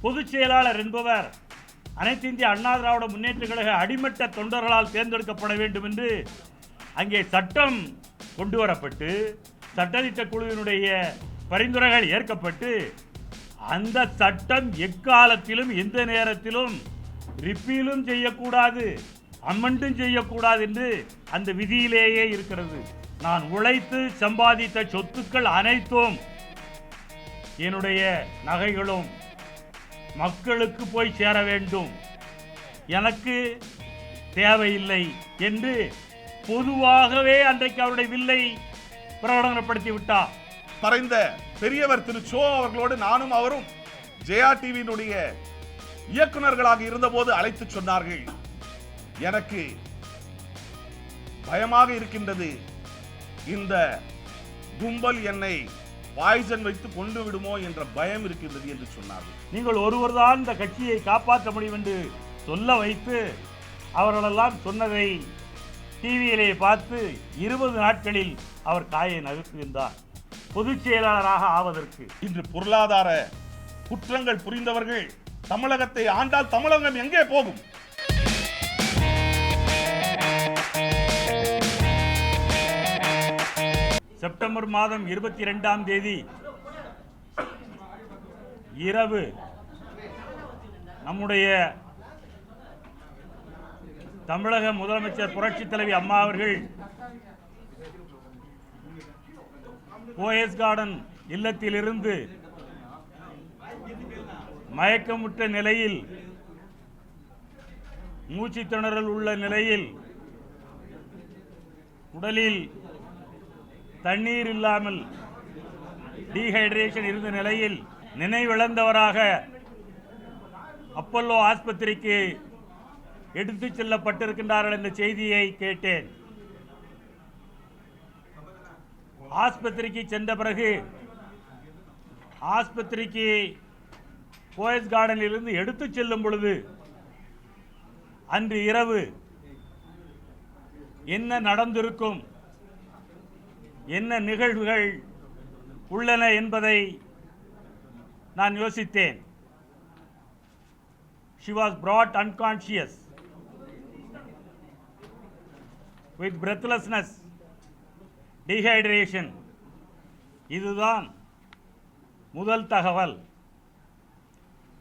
பொதுச் செயலாளர் என்பவர் அனைத்து இந்திய அண்ணா திராவிட முன்னேற்ற கழக அடிமட்ட தொண்டர்களால் தேர்ந்தெடுக்கப்பட வேண்டும் என்று அங்கே சட்டம் கொண்டு வரப்பட்டு சட்டத்திட்ட குழுவினுடைய பரிந்துரைகள் ஏற்கப்பட்டு அந்த சட்டம் எக்காலத்திலும் எந்த நேரத்திலும் ரிப்பீலும் செய்யக்கூடாது, அமெண்டும் செய்யக்கூடாது என்று அந்த விதியிலேயே இருக்கிறது. நான் உழைத்து சம்பாதித்த சொத்துக்கள் அனைத்தும் என்னுடைய நகைகளும் மக்களுக்கு போய் சேர வேண்டும், எனக்கு தேவையில்லை என்று பொதுவாகவே அன்றைக்கு அவருடைய வில்லை பிரகடனப்படுத்தி விட்டார். மறைந்த பெரியவர் திரு சோ அவர்களோடு நானும் அவரும் ஜெயா டிவியினுடைய இயக்குநர்களாக இருந்தபோது அழைத்து சொன்னார்கள், எனக்கு பயமாக இருக்கின்றது, இந்த கும்பல் என்னை பாய்சன் வைத்து கொண்டு விடுமோ என்ற பயம் இருக்கின்றது என்று சொன்னார்கள். நீங்கள் ஒருவர் தான் இந்த கட்சியை காப்பாற்ற முடியும் என்று சொல்ல வைத்து அவர்களெல்லாம் சொன்னதை டிவியிலே பார்த்து 20 நாட்களில் அவர் காயை நகர்த்துகின்றார் பொதுச் செயலாளராக ஆவதற்கு. இன்று பொருளாதார குற்றங்கள் புரிந்தவர்கள் தமிழகத்தை ஆண்டால் தமிழகம் எங்கே போகும்? செப்டம்பர் மாதம் 22ஆம் தேதி இரவு நம்முடைய தமிழக முதலமைச்சர் புரட்சி தலைவி அம்மா அவர்கள் போயஸ் கார்டன் இல்லத்திலிருந்து மயக்கமுற்ற நிலையில், மூச்சு திணறல் உள்ள நிலையில், உடலில் தண்ணீர் இல்லாமல் டீஹைட்ரேஷன் இருந்த நிலையில் நினைவிழந்தவராக அப்பல்லோ ஆஸ்பத்திரிக்கு எடுத்துச் செல்லப்பட்டிருக்கின்றார்கள் என்ற செய்தியை கேட்டேன். ஆஸ்பத்திரிக்கு சென்ற பிறகு ஆஸ்பத்திரிக்கு போயஸ் கார்டனில் இருந்து எடுத்துச் செல்லும் பொழுது அன்று இரவு என்ன நடந்திருக்கும், என்ன நிகழ்வுகள் உள்ளன என்பதை நான் யோசித்தேன். She was brought unconscious with breathlessness, dehydration. இதுதான் முதல் தகவல்.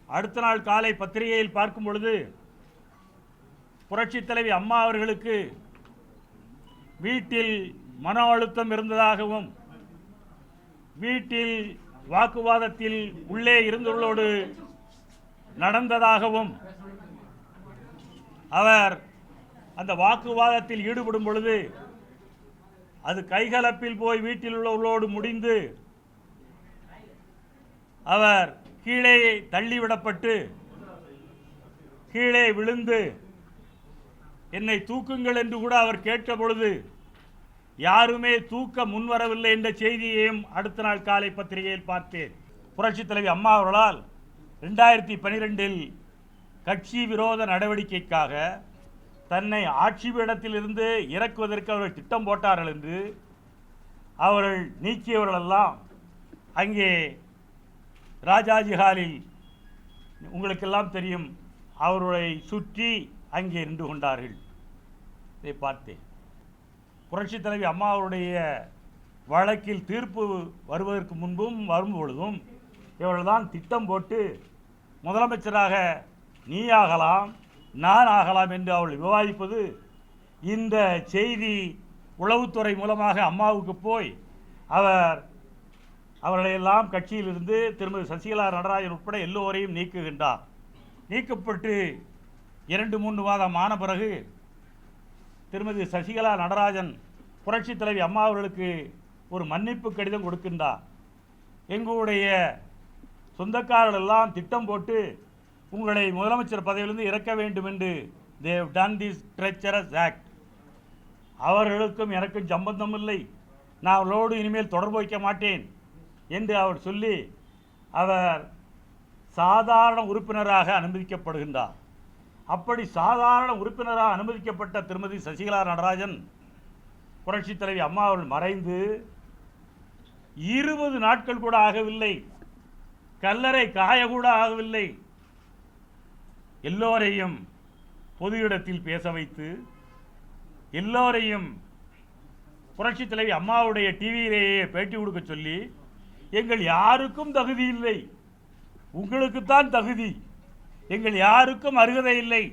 அடுத்த நாள் காலை பத்திரிகையில் பார்க்கும் பொழுது புரட்சி தலைவி அம்மா அவர்களுக்கு வீட்டில் மன அழுத்தம் இருந்ததாகவும், வீட்டில் வாக்குவாதத்தில் உள்ளே இருந்தவர்களோடு நடந்ததாகவும், அவர் அந்த வாக்குவாதத்தில் ஈடுபடும் பொழுது அது கைகலப்பில் போய் வீட்டில் உள்ளவர்களோடு முடிந்து அவர் கீழே தள்ளிவிடப்பட்டு கீழே விழுந்து என்னை தூக்குங்கள் என்று கூட அவர் கேட்ட பொழுது யாருமே தூக்க முன்வரவில்லை என்ற செய்தியையும் அடுத்த நாள் காலை பத்திரிகையில் பார்த்தேன். புரட்சி தலைவி அம்மா அவர்களால் 2012இல் கட்சி விரோத நடவடிக்கைக்காக தன்னை ஆட்சி பீடத்திலிருந்து இறக்குவதற்கு அவர்கள் திட்டம் போட்டார்கள் என்று அவர்கள் நீக்கியவர்களெல்லாம் அங்கே ராஜாஜி ஹாலில் உங்களுக்கெல்லாம் தெரியும், அவர்களை சுற்றி அங்கே நின்று கொண்டார்கள். இதை பார்த்தேன். புரட்சி தலைவி அம்மா அவருடைய வழக்கில் தீர்ப்பு வருவதற்கு முன்பும் வரும் பொழுதும் இவர்கள்தான் திட்டம் போட்டு முதலமைச்சராக நீ ஆகலாம், நான் ஆகலாம் என்று அவர்கள் விவாதிப்பது, இந்த செய்தி உளவுத்துறை மூலமாக அம்மாவுக்கு போய் அவர்களையெல்லாம் கட்சியிலிருந்து திருமதி சசிகலா நடராஜன் உட்பட எல்லோரையும் நீக்குகின்றார். நீக்கப்பட்டு 2-3 மாதம் ஆன பிறகு திருமதி சசிகலா நடராஜன் புரட்சி தலைவி அம்மா அவர்களுக்கு ஒரு மன்னிப்பு கடிதம் கொடுக்கின்றார். எங்களுடைய சொந்தக்காரர்கள் எல்லாம் திட்டம் போட்டு உங்களை முதலமைச்சர் பதவியிலிருந்து இறக்க வேண்டும் என்று they have done this treacherous act. அவர்களுக்கும் எனக்கும் சம்பந்தம் இல்லை, நான் அவர்களோடு இனிமேல் தொடர்பு வைக்க மாட்டேன் என்று அவர் சொல்லி அவர் சாதாரண உறுப்பினராக அனுமதிக்கப்படுகின்றார். அப்படி சாதாரண உறுப்பினராக அனுமதிக்கப்பட்ட திருமதி சசிகலா நடராஜன் புரட்சி தலைவி அம்மா அவர்கள் மறைந்து 20 நாட்கள் கூட ஆகவில்லை, கல்லறை காய கூட ஆகவில்லை, எல்லோரையும் பொது இடத்தில் பேச வைத்து எல்லோரையும் புரட்சி தலைவி அம்மாவுடைய டிவியிலேயே பேட்டி கொடுக்க சொல்லி எங்கள் யாருக்கும் தகுதி இல்லை, உங்களுக்குத்தான் தகுதி, எங்கள் யாருக்கும் அருகதை இல்லை,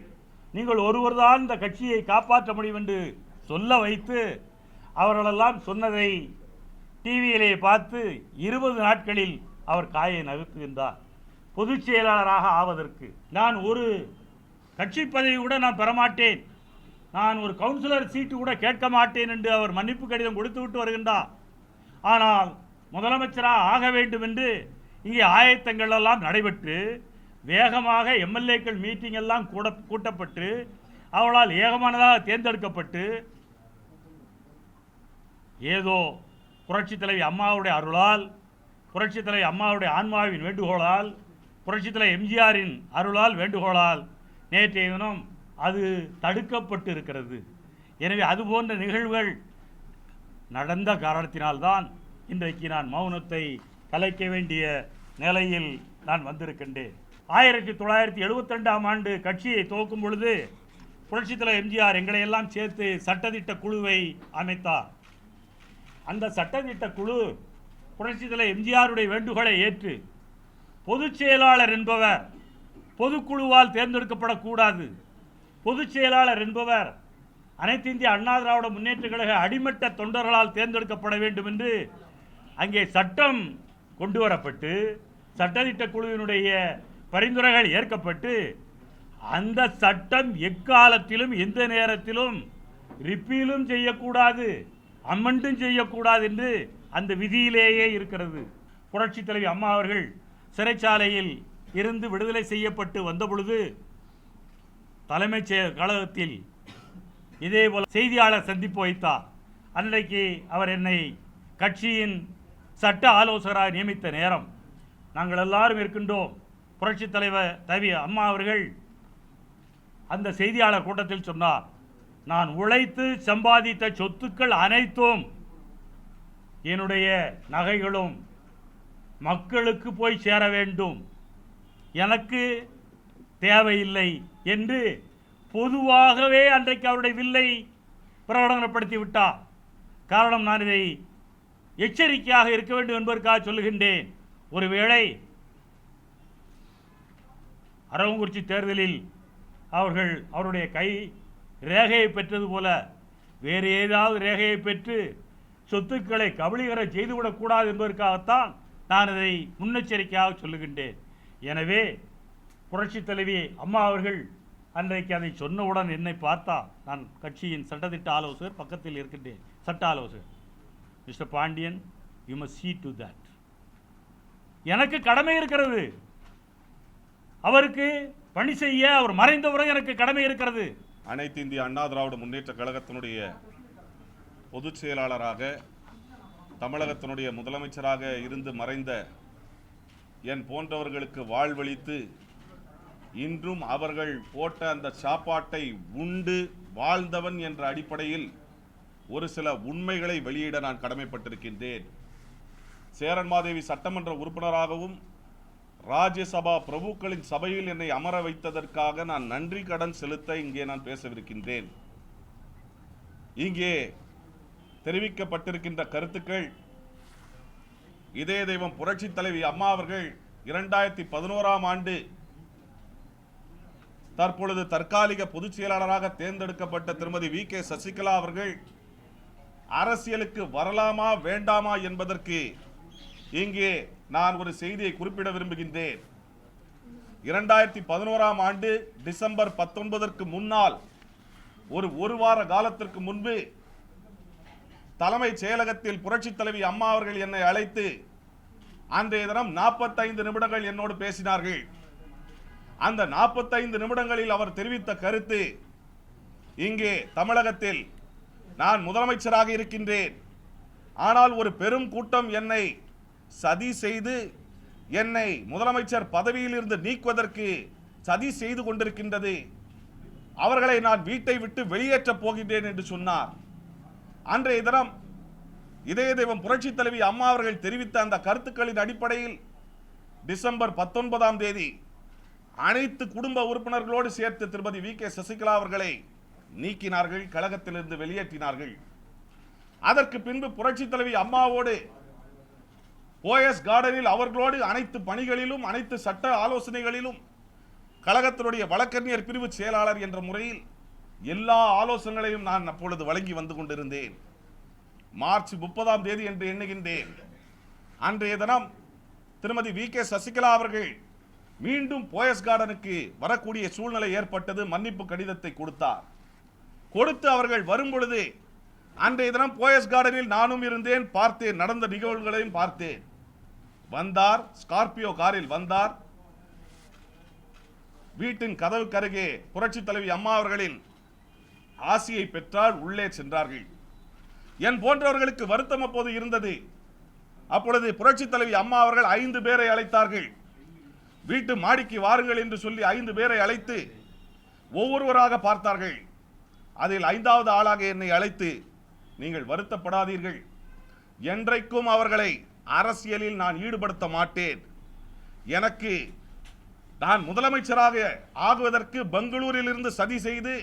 நீங்கள் ஒருவர் தான் இந்த கட்சியை காப்பாற்ற முடியும் என்று சொல்ல வைத்து அவர்களெல்லாம் சொன்னதை டிவியிலே பார்த்து 20 நாட்களில் அவர் காயை நகர்த்துகின்றார். பொதுச் செயலாளராக ஆவதற்கு நான் ஒரு கட்சி பதவி கூட நான் பெறமாட்டேன், நான் ஒரு கவுன்சிலர் சீட்டு கூட கேட்க மாட்டேன் என்று அவர் மன்னிப்பு கடிதம் கொடுத்து விட்டு வருகின்றார். ஆனால் முதலமைச்சராக ஆக வேண்டும் என்று இங்கே ஆயத்தங்கள் எல்லாம் நடைபெற்று வேகமாக எம்எல்ஏக்கள் மீட்டிங் எல்லாம் கூட்டப்பட்டு அவளால் ஏகமானதாக தேர்ந்தெடுக்கப்பட்டு ஏதோ புரட்சி தலைவி அம்மாவுடைய அருளால், புரட்சி தலைவி அம்மாவுடைய ஆன்மாவின் வேண்டுகோளால், புரட்சி தலைவி எம்ஜிஆரின் அருளால் வேண்டுகோளால் நேற்றைய தினம் அது தடுக்கப்பட்டு இருக்கிறது. எனவே அதுபோன்ற நிகழ்வுகள் நடந்த காரணத்தினால்தான் இன்றைக்கு நான் மௌனத்தை கலைக்க வேண்டிய நிலையில் நான் வந்திருக்கின்றேன். 1972ஆம் ஆண்டு கட்சியை துவக்கும் பொழுது புரட்சித் தலைவர் எம்ஜிஆர் எங்களை எல்லாம் சேர்த்து சட்டத்திட்ட குழுவை அமைத்தார். அந்த சட்டத்திட்ட குழு புரட்சித் தலைவர் எம்ஜிஆருடைய வேண்டுகோளை ஏற்று பொதுச் செயலாளர் என்பவர் பொதுக்குழுவால் தேர்ந்தெடுக்கப்படக்கூடாது, பொதுச் செயலாளர் என்பவர் அனைத்து இந்திய அண்ணா திராவிட முன்னேற்ற கழக அடிமட்ட தொண்டர்களால் தேர்ந்தெடுக்கப்பட வேண்டும் என்று அங்கே சட்டம் கொண்டு வரப்பட்டு சட்டத்திட்ட குழுவினுடைய பரிந்துரைகள் ஏற்கப்பட்டு அந்த சட்டம் எக்காலத்திலும் எந்த நேரத்திலும் ரிப்பீலும் செய்யக்கூடாது, அமெண்டும் செய்யக்கூடாது என்று அந்த விதியிலேயே இருக்கிறது. புரட்சி தலைவி அம்மா அவர்கள் சிறைச்சாலையில் இருந்து விடுதலை செய்யப்பட்டு வந்த பொழுது தலைமைச் கழகத்தில் இதேபோல செய்தியாளர் சந்திப்பு வைத்தார். அன்றைக்கு அவர் என்னை கட்சியின் சட்ட ஆலோசகராக நியமித்த நேரம் நாங்கள் எல்லாரும் இருக்கின்றோம். புரட்சித் தலைவர் தலைவி அம்மா அவர்கள் அந்த செய்தியாளர் கூட்டத்தில் சொன்னார், நான் உழைத்து சம்பாதித்த சொத்துக்கள் அனைத்தும் என்னுடைய நகைகளும் மக்களுக்கு போய் சேர வேண்டும், எனக்கு தேவையில்லை என்று பொதுவாகவே அன்றைக்கு அவருடைய வில்லை பிரகடனப்படுத்தி விட்டார். காரணம், நான் இதை எச்சரிக்கையாக இருக்க வேண்டும் என்பதற்காக சொல்லுகின்றேன். ஒருவேளை அரவங்குறிச்சி தேர்தலில் அவருடைய கை ரேகையை பெற்றது போல வேறு ஏதாவது ரேகையை பெற்று சொத்துக்களை கபலீகர செய்துவிடக்கூடாது என்பதற்காகத்தான் நான் இதை முன்னெச்சரிக்கையாக சொல்லுகின்றேன். எனவே புரட்சி தலைவி அம்மா அவர்கள் அன்றைக்கு அதை சொன்னவுடன் என்னை பார்த்தா, நான் கட்சியின் சட்டத்திட்ட ஆலோசகர் பக்கத்தில் இருக்கின்றேன், சட்ட ஆலோசகர், mister Pandian, you must see to that. எனக்கு கடமை இருக்கிறது, அவருக்கு பணி செய்ய அவர் மறைந்த பிறகு எனக்கு கடமை இருக்கிறது. அனைத்து இந்திய அண்ணா திராவிட முன்னேற்ற கழகத்தினுடைய பொதுச் செயலாளராக தமிழகத்தினுடைய முதலமைச்சராக இருந்து மறைந்த என் போன்றவர்களுக்கு வாழ்வளித்து இன்றும் அவர்கள் போட்ட அந்த சாப்பாட்டை உண்டு வாழ்ந்தவன் என்ற அடிப்படையில் ஒரு சில உண்மைகளை வெளியிட நான் கடமைப்பட்டிருக்கின்றேன். சேரன்மாதேவி சட்டமன்ற உறுப்பினராகவும் ராஜ்யசபா பிரபுக்களின் சபையில் என்னை அமர வைத்ததற்காக நான் நன்றி கடன் செலுத்த இங்கே நான் பேசவிருக்கின்றேன். இங்கே தெரிவிக்கப்பட்டிருக்கின்ற கருத்துக்கள் இதே தெய்வம் புரட்சி தலைவி அம்மா அவர்கள் 2011ஆம் ஆண்டு தற்பொழுது தற்காலிக பொதுச் செயலாளராக தேர்ந்தெடுக்கப்பட்ட திருமதி வி.கே. சசிகலா அவர்கள் அரசியலுக்கு வரலாமா வேண்டாமா என்பதற்கு இங்கே நான் ஒரு செய்தியை குறிப்பிட விரும்புகின்றேன். 2011ஆம் ஆண்டு டிசம்பர் 19ற்கு முன்னால் ஒரு வார காலத்திற்கு முன்பு தலைமைச் செயலகத்தில் புரட்சி தலைவி அம்மா அவர்கள் என்னை அழைத்து அன்றைய தினம் 45 நிமிடங்கள் என்னோடு பேசினார்கள். அந்த 45 நிமிடங்களில் அவர் தெரிவித்த கருத்து, இங்கே தமிழகத்தில் நான் முதலமைச்சராக இருக்கின்றேன், ஆனால் ஒரு பெரும் கூட்டம் என்னை சதி செய்து என்னை முதலமைச்சர் பதவியில் இருந்து நீக்குவதற்கு சதி செய்து கொண்டிருக்கின்றது, அவர்களை நான் வீட்டை விட்டு வெளியேற்றப் போகின்றேன் என்று சொன்னார். அன்றைய தினம் இதே தெய்வம் புரட்சி தலைவி அம்மா அவர்கள் தெரிவித்த அந்த கருத்துக்களின் அடிப்படையில் டிசம்பர் 19ஆம் தேதி அனைத்து குடும்ப உறுப்பினர்களோடு சேர்த்து திருமதி வி கே சசிகலா அவர்களை நீக்கினார்கள், கழகத்திலிருந்து வெளியேற்றினார்கள். அதற்கு பின்பு புரட்சி தலைவி அம்மாவோடு போயஸ் கார்டனில் அவர்களோடு அனைத்து பணிகளிலும் அனைத்து சட்ட ஆலோசனைகளிலும் கழகத்தினுடைய வழக்கறிஞர் பிரிவு செயலாளர் என்ற முறையில் எல்லா ஆலோசனைகளையும் நான் அப்பொழுது வழங்கி வந்து கொண்டிருந்தேன். மார்ச் 30ஆம் தேதி என்று எண்ணுகின்றேன். அன்றைய தினம் திருமதி வி கே சசிகலா அவர்கள் மீண்டும் போயஸ் கார்டனுக்கு வரக்கூடிய சூழ்நிலை ஏற்பட்டது. மன்னிப்பு கடிதத்தை கொடுத்து அவர்கள் வரும் பொழுது அன்றைய தினம் போயஸ் கார்டனில் நானும் இருந்தேன், பார்த்தேன், நடந்த நிகழ்வுகளையும் பார்த்தேன். வந்தார், ஸ்கார்பியோ காரில் வந்தார். வீட்டின் கதவுக்கு அருகே புரட்சி தலைவி அம்மா அவர்களின் ஆசியை பெற்றால் உள்ளே சென்றார்கள். என் போன்றவர்களுக்கு வருத்தம் அப்போது இருந்தது. அப்பொழுது புரட்சி தலைவி அம்மா அவர்கள் 5 பேரை அழைத்தார்கள். வீட்டு மாடிக்கு வாருங்கள் என்று சொல்லி 5 பேரை அழைத்து ஒவ்வொருவராக பார்த்தார்கள். அதில் 5வது ஆளாக என்னை அழைத்து, நீங்கள் வருத்தப்படாதீர்கள், என்றைக்கும் அவர்களை அரசியலில் நான் ஈடுபடுத்த மாட்டேன். எனக்கு நான் முதலமைச்சராக ஆகுவதற்கு பெங்களூரில் இருந்து சதி செய்து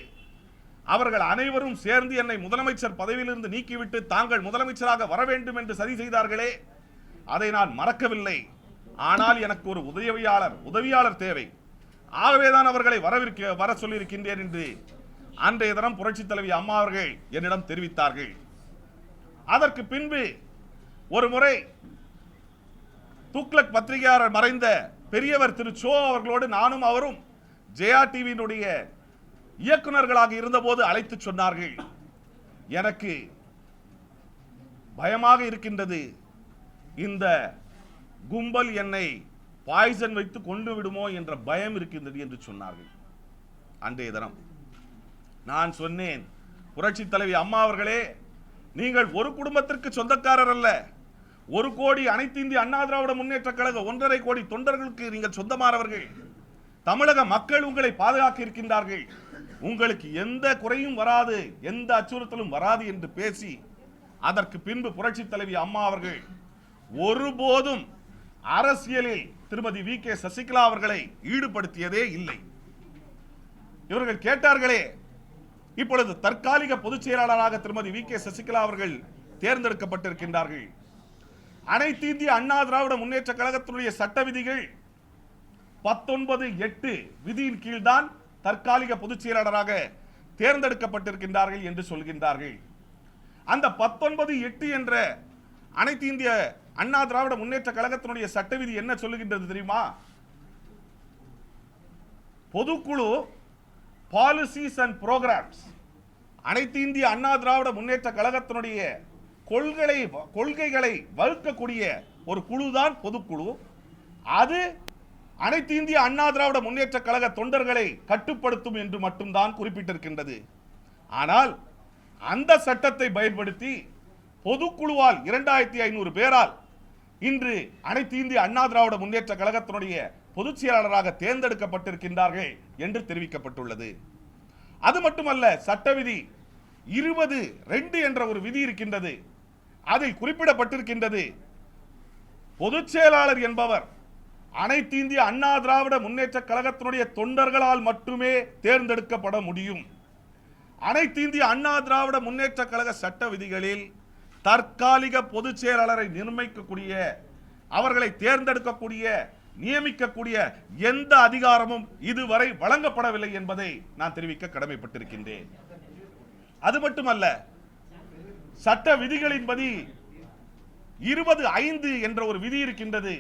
அவர்கள் அனைவரும் சேர்ந்து என்னை முதலமைச்சர் பதவியிலிருந்து நீக்கிவிட்டு தாங்கள் முதலமைச்சராக வர வேண்டும் என்று சதி செய்தார்களே, அதை நான் மறக்கவில்லை. ஆனால் எனக்கு ஒரு உதவியாளர் தேவை. ஆகவேதான் அவர்களை வர சொல்லியிருக்கின்றேன் என்று அன்றைய தினம் புரட்சி தலைவி அம்மா அவர்கள் என்னிடம் தெரிவித்தார்கள். அதற்கு பின்பு ஒரு முறை துக்ளக் பத்திரிகையாளர் மறைந்த பெரியவர் திரு சோ அவர்களோடு நானும் அவரும் ஜெயா டிவியினுடைய இயக்குநர்களாக இருந்தபோது அழைத்து சொன்னார்கள், எனக்கு பயமாக இருக்கின்றது, இந்த கும்பல் என்னை பாய்சன் வைத்து கொண்டு விடுமோ என்ற பயம் இருக்கின்றது என்று சொன்னார்கள். அன்றைய தினம் நான் சொன்னேன், புரட்சி தலைவி அம்மா அவர்களே, நீங்கள் ஒரு குடும்பத்திற்கு சொந்தக்காரர் அல்ல, 1 கோடி அனைத்து இந்திய அண்ணா திராவிட முன்னேற்ற கழக 1.5 கோடி தொண்டர்களுக்கு நீங்கள் சொந்தமானவர்கள். தமிழக மக்கள் உங்களை பாதுகாக்க இருக்கின்றார்கள். உங்களுக்கு எந்த குறையும் வராது, எந்த அச்சுறுத்தலும் வராது என்று பேசி அதற்கு பின்பு புரட்சி தலைவி அம்மா அவர்கள் ஒருபோதும் அரசியலில் திருமதி வி கே சசிகலா அவர்களை ஈடுபடுத்தியதே இல்லை. இவர்கள் கேட்டார்களே, இப்பொழுது தற்காலிக பொதுச் செயலாளராக திருமதி வி கே சசிகலா அவர்கள் தேர்ந்தெடுக்கப்பட்டிருக்கின்றார்கள். அனைத்து இந்திய அண்ணா திராவிட முன்னேற்ற கழகத்தினுடைய சட்ட விதிகள் 19(8) விதியின் கீழ்தான் தற்காலிக பொதுச் செயலாளராக தேர்ந்தெடுக்கப்பட்டிருக்கின்றார்கள் என்று சொல்கின்றார்கள். அந்த 19(8) என்ற அனைத்து இந்திய அண்ணா திராவிட முன்னேற்ற கழகத்தினுடைய சட்ட விதி என்ன சொல்லுகின்றது தெரியுமா? பொதுக்குழு பாலிசிஸ் அண்ட் புரோகிராம்ஸ், அனைத்து இந்திய அண்ணா திராவிட முன்னேற்ற கழகத்தினுடைய கொள்கைகளை வகுக்கக்கூடிய ஒரு குழுதான் பொதுக்குழு. அது அனைத்து இந்திய அண்ணா திராவிட முன்னேற்ற கழக தொண்டர்களை கட்டுப்படுத்தும் என்று மட்டும்தான் குறிப்பிட்டிருக்கின்றது. ஆனால் அந்த சட்டத்தை பயன்படுத்தி பொதுக்குழுவால் 2500 பேரால் இன்று அனைத்து இந்திய அண்ணா திராவிட முன்னேற்ற கழகத்தினுடைய பொதுச் செயலாளராக தேர்ந்தெடுக்கப்பட்டிருக்கின்றார்கள் என்று தெரிவிக்கப்பட்டுள்ளது. அது மட்டுமல்ல, சட்ட விதி 20(2) என்ற ஒரு விதி இருக்கின்றது. அதில் குறிப்பிடப்பட்டிருக்கின்றது, பொதுச் செயலாளர் என்பவர் அனைத்து இந்திய அண்ணா திராவிட முன்னேற்ற கழகத்தினுடைய தொண்டர்களால் மட்டுமே தேர்ந்தெடுக்கப்பட முடியும். அனைத்து இந்திய அண்ணா திராவிட முன்னேற்ற கழக சட்ட விதிகளில் தற்காலிக பொதுச் செயலாளரை நியமிக்கக்கூடிய, அவர்களை தேர்ந்தெடுக்கக்கூடிய, நியமிக்கக்கூடிய எந்த அதிகாரமும் இதுவரை வழங்கப்படவில்லை என்பதை நான் தெரிவிக்க கடமைப்பட்டிருக்கின்றேன். அது மட்டுமல்ல, சட்ட விதிகளின்படி 20(5) என்ற ஒரு விதி இருக்கின்றது.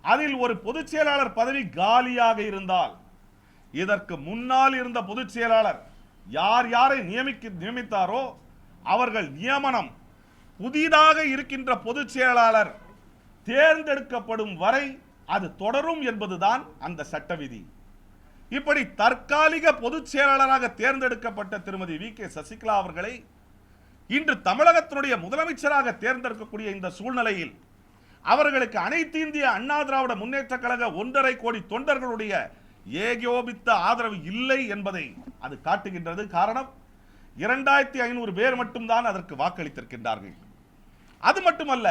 அதில் ஒரு பொதுச் செயலாளர் பதவி காலியாக இருந்தால், இதற்கு முன்னால் இருந்த பொதுச் செயலாளர் யாரை நியமித்தாரோ அவர்கள் நியமனம் புதிதாக இருக்கின்ற பொதுச் செயலாளர் தேர்ந்தெடுக்கப்படும் வரை அது தொடரும் என்பதுதான் அந்த சட்ட விதி. இப்படி தற்காலிக பொதுச் செயலாளராக தேர்ந்தெடுக்கப்பட்ட திருமதி வி கே சசிகலா அவர்களை இன்று தமிழகத்தினுடைய முதலமைச்சராக தேர்ந்தெடுக்கக்கூடிய இந்த சூழ்நிலையில் அவர்களுக்கு அனைத்து இந்திய அண்ணா திராவிட முன்னேற்ற கழக 1.5 கோடி தொண்டர்களுடைய ஏகோபித்த ஆதரவு இல்லை என்பதை அது காட்டுகின்றது. காரணம், 2500 பேர் மட்டும்தான் அதற்கு வாக்களித்திருக்கின்றார்கள். அது மட்டுமல்ல,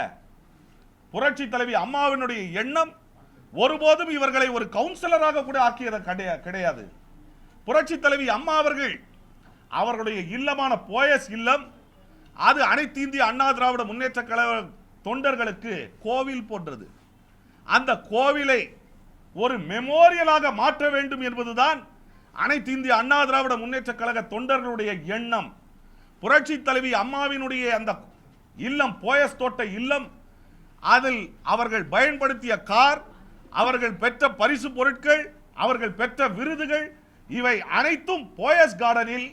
புரட்சி தலைவி அம்மாவினுடைய எண்ணம் ஒருபோதும் இவர்களை ஒரு கவுன்சிலராக கூட ஆக்கியது கிடையாது. புரட்சி தலைவி அம்மா அவர்கள் அவர்களுடைய இல்லமான போயஸ் இல்லம் அது அனைத்து இந்திய அண்ணா திராவிட முன்னேற்ற கழக தொண்டர்களுக்கு கோவில் போன்றது. அந்த கோவிலை ஒரு மெமோரியலாக மாற்ற வேண்டும் என்பதுதான் அனைத்து இந்திய அண்ணா திராவிட முன்னேற்ற கழக தொண்டர்களுடைய எண்ணம். புரட்சி தலைவி அம்மாவினுடைய அந்த இல்லம், போயஸ் தோட்ட இல்லம், அதில் அவர்கள் பயன்படுத்திய கார், அவர்கள் பெற்ற பரிசு பொருட்கள், அவர்கள் பெற்ற விருதுகள், இவை அனைத்தும் போயஸ் கார்டனில்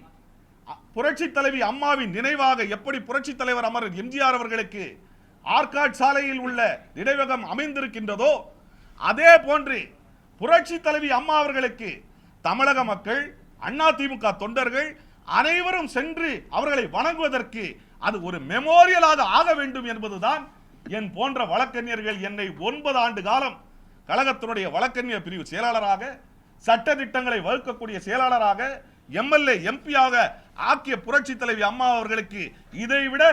புரட்சி தலைவி அம்மாவின் நினைவாக எப்படி புரட்சி தலைவர் அமரர் எம்ஜிஆர் அவர்களுக்கு ஆர்காட் சாலையில் உள்ள நினைவகம் அமைந்திருக்கின்றதோ அதே போன்று புரட்சி தலைவி அம்மா அவர்களுக்கு தமிழக மக்கள், அதிமுக தொண்டர்கள் அனைவரும் சென்று அவர்களை வணங்குவதற்கு அது ஒரு மெமோரியலாக ஆக வேண்டும் என்பதுதான் என் போன்ற வழக்கறிஞர்கள் என்னை 9 ஆண்டு காலம் கழகத்தினுடைய வழக்கறிஞர் பிரிவு செயலாளராக, சட்ட திட்டங்களை வகுக்கக்கூடிய செயலாளராக, எம்எல்ஏ எம்பியாக ஆக்கிய புரட்சி தலைவி அம்மா அவர்களுக்கு இதைவிட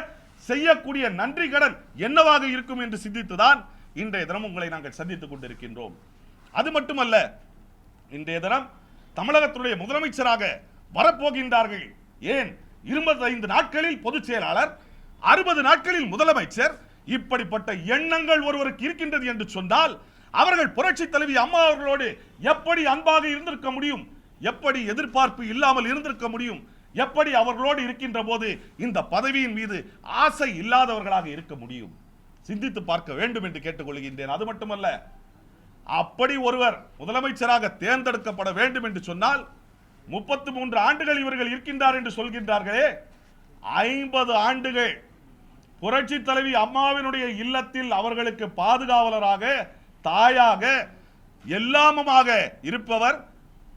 செய்யக்கூடிய நன்றி கடன் என்னவாக இருக்கும் என்று சிந்தித்துதான் இன்றைய தினம் உங்களை நாங்கள் சந்தித்துக் கொண்டிருக்கின்றோம். அது மட்டுமல்ல, இன்றைய தினம் தமிழகத்துடைய முதலமைச்சராக வரப்போகின்றார்கள். ஏன் 25 நாட்களில் பொதுச் செயலாளர், 60 நாட்களில் முதலமைச்சர், இப்படிப்பட்ட எண்ணங்கள் ஒருவருக்கு இருக்கின்றது என்று சொன்னால் அவர்கள் புரட்சி தலைவி அம்மா அவர்களோடு எப்படி அன்பாக இருந்திருக்க முடியும்? எப்படி எதிர்பார்ப்பு இல்லாமல் இருந்திருக்க முடியும்? எப்படி அவர்களோடு இருக்கின்ற போது இந்த பதவியின் மீது ஆசை இல்லாதவர்களாக இருக்க முடியும்? சிந்தித்து பார்க்க வேண்டும் என்று கேட்டுக்கொள்கின்றேன். அது மட்டுமல்ல, அப்படி ஒருவர் முதலமைச்சராக தேர்ந்தெடுக்கப்பட வேண்டும் என்று சொன்னால் 33 ஆண்டுகள் இவர்கள் இருக்கின்றார் என்று சொல்கின்றார்களே, 50 ஆண்டுகள் புரட்சி தலைவி அம்மாவினுடைய இல்லத்தில் அவர்களுக்கு பாதுகாவலராக, தாயாக, எல்லாமுமாக இருப்பவர்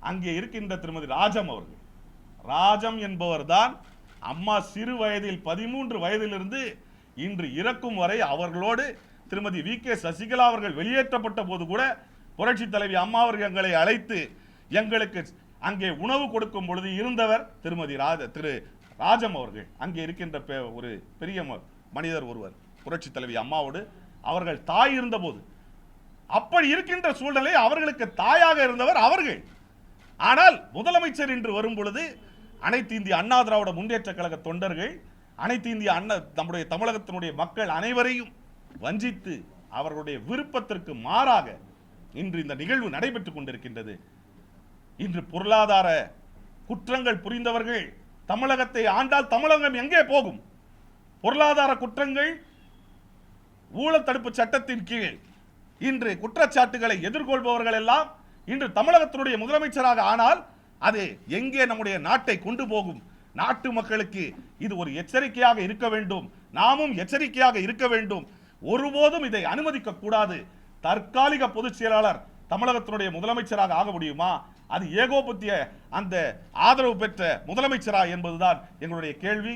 அங்கே இருக்கின்ற திருமதி ராஜம் அவர்கள். ராஜம் என்பவர் தான் அம்மா சிறு வயதில் 13 வயதிலிருந்து இன்று இறக்கும் வரை அவர்களோடு திருமதி வி.கே. சசிகலா அவர்கள் வெளியேற்றப்பட்ட போது கூட புரட்சி தலைவி அம்மா அவர்கள் எங்களை அழைத்து எங்களுக்கு அங்கே உணவு கொடுக்கும் பொழுது இருந்தவர் திரு ராஜம் அவர்கள். அங்கே இருக்கின்ற ஒரு பெரிய மனிதர் ஒருவர் புரட்சி தலைவி அம்மாவோடு அவர்கள் தாய் இருந்த போது, அப்படி இருக்கின்ற சூழ்நிலை அவர்களுக்கு தாயாக இருந்தவர் அவர்கள். ஆனால் முதலமைச்சர் என்று வரும் பொழுது அனைத்து இந்திய அண்ணா திராவிட முன்னேற்ற கழக தொண்டர்கள், அனைத்து இந்திய நம்முடைய தமிழகத்தினுடைய மக்கள் அனைவரையும் வஞ்சித்து அவர்களுடைய விருப்பத்திற்கு மாறாக இன்று இந்த நிகழ்வு நடைபெற்றுக் கொண்டிருக்கின்றது. இன்று பொருளாதார குற்றங்கள் புரிந்தவர்கள் தமிழகத்தை ஆண்டால் தமிழகம் எங்கே போகும்? பொருளாதார குற்றங்கள், ஊழல் தடுப்பு சட்டத்தின் கீழ் இன்று குற்றச்சாட்டுகளை எதிர்கொள்பவர்கள் எல்லாம் இன்று தமிழகத்தினுடைய முதலமைச்சராக ஆனால் அது எங்கே நம்முடைய நாட்டை கொண்டு போகும்? நாட்டு மக்களுக்கு இது ஒரு எச்சரிக்கையாக இருக்க வேண்டும். நாமும் எச்சரிக்கையாக இருக்க வேண்டும். ஒருபோதும் இதை அனுமதிக்க கூடாது. தற்காலிக பொதுச் செயலாளர் தமிழகத்தினுடைய முதலமைச்சராக ஆக முடியுமா? அது ஏகோபத்திய அந்த ஆதரவு பெற்ற முதலமைச்சரா என்பதுதான் எங்களுடைய கேள்வி.